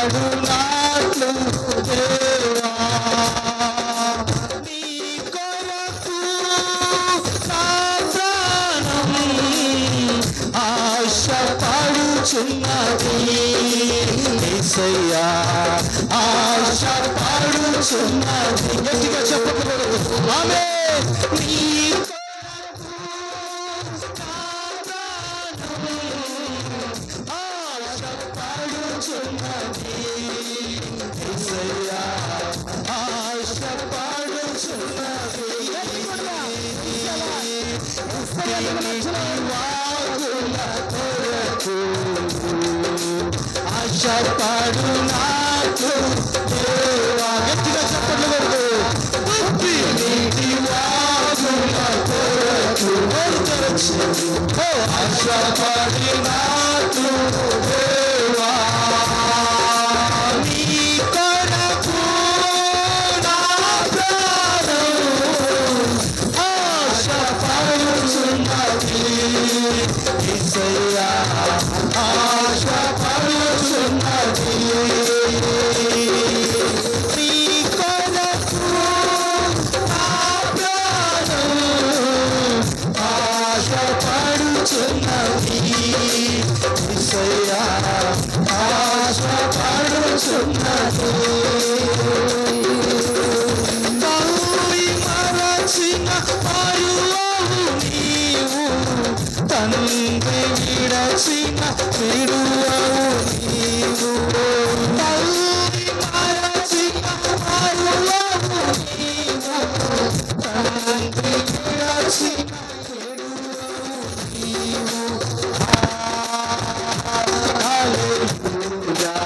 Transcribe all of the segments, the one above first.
ఆశపడునాట్లు దేవా నీ కొరకు నా ప్రాణం ఆశపడుచున్నది యేసయ్యా ఆశపడుచున్నది గట్టిగా చెప్పకూడదు ఆమేన్ నీ ఆశపడు నాకు దేవా గట్టిగా చెప్పట్లు కొడుకు బుద్ధి నీటి వాగుల కొరకు ఆశపడి నాకు దేవా నీ కొరకు నా ప్రాణం ఆశపడుచున్నది యేసయ్యా ఆశపడుచున్నది నీ కొరకు నా ప్రాణం ఆశపడుచున్నది యేసయ్యా ఆశపడుచున్నది తండ్రి మరచిన మరువవు నీవు తండ్రి విడచిన విడువవు నీవు తండ్రి మరచిన మరువవు నీవు తండ్రి విడచిన విడువవు నీవు హల్లెలూయా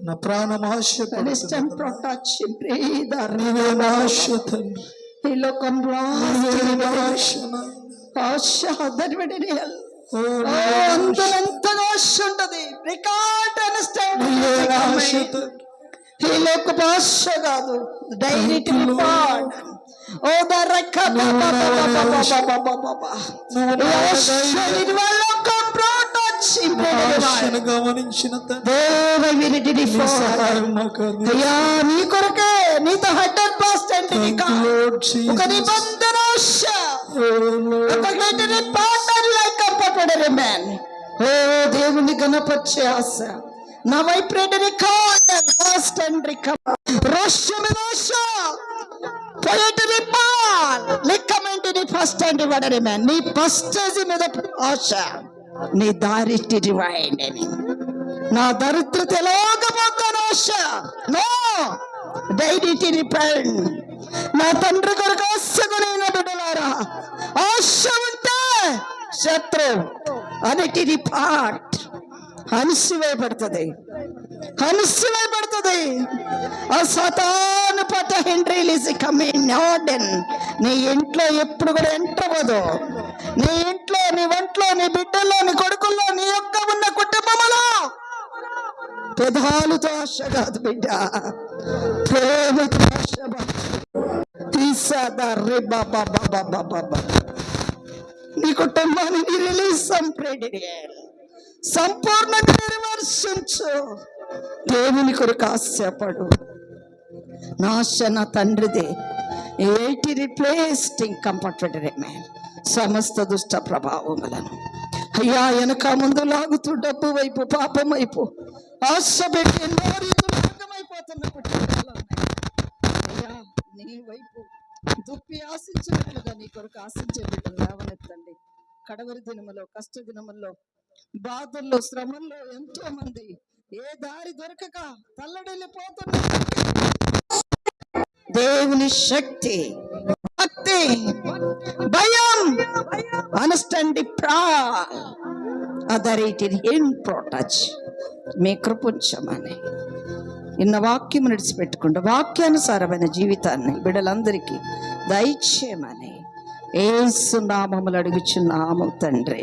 నా ప్రాణం ఆశ ఈ లోకంలో ఆశ అంత ఆశ ఉంటది. ఈ లోక భాష కాదు, డైరెక్ట్ రిపోర్ట్. ఓ దరక గమనించిన అయ్యా నీ కొరకే నీతో 100% ఒక నిబంధన ఓ దేవుని గణపరిచే ఆశ. నా vibrate record fast and recover రోషమినాశ పోయేటది పాల్ లిక్కమెంటిని ఫస్ట్ అండ్ ఇవ్వడని మ్యాన్. నీ ఫస్టేజ్ మీద ఆశ, నీ దారి డివైన్ అని. నా దరిద్రత ఎలాగపోతాను ఆశ. No డైడిటీ repent. నా తండ్రి కొరకు ఆశగునైన బిడ్డలారా, ఆశ ఉంటే శత్రు అన్నిటిని పార్ట్ అనిసివేయబడుతుంది, అనిసివేయబడుతుంది. ఆ సాతాను పట హెన్రీలీస్ కమింగ్ నార్డెన్. నీ ఇంట్లో ఎప్పుడు కూడా ఎంటర్ అవ్వదు. నీ ఇంట్లో, నీ ఒంట్లో, నీ బిడ్డల్లో, నీ కొడుకుల్లో, నీ యొక్క ఉన్న కుటుంబంలో పెదాలతో ఆశ కాదు బిడ్డ, ప్రేమతో ఆశ. నీ కుటుంబాన్ని రిలీజ్ సంపూర్ణంగా నిర్వర్తించు. దేవుని కొరకు ఆశపడు. నా ఆశ నా తండ్రిదే. 80 రిప్లేస్డ్ కంఫర్టెడ్ మ్యాన్ సమస్త దుష్ట ప్రభావములను అయ్యా వెనక ముందు లాగుతూ డబ్బు వైపు, పాపం వైపు ఆశ పెట్టి ఎన్నో రీతులు భంగమైపోతున్న కుటుంబాలు అయ్యా, నీ వైపు దుప్పి ఆశించినట్లుగా నీ కొరకు ఆశించే బిడ్డలు లేవనెత్తండి. కడవరి దినములో, కష్ట దినముల్లో, బాధల్లో, శ్రమల్లో ఎంతో మంది ఏ దారి దొరకక తల్లడిల్లిపోతున్నారు. దేవుని శక్తి, భక్తి, భయం, అండర్స్టాండింగ్ అదరేటిని ఏం ప్రోటచ్ మీ కృపించమని ఇన్న వాక్యం నడిచిపెట్టుకుంటూ వాక్యానుసారమైన జీవితాన్ని బిడ్డలందరికీ దయచేయమని యేసు నామములో అడుగుచున్నాము తండ్రి.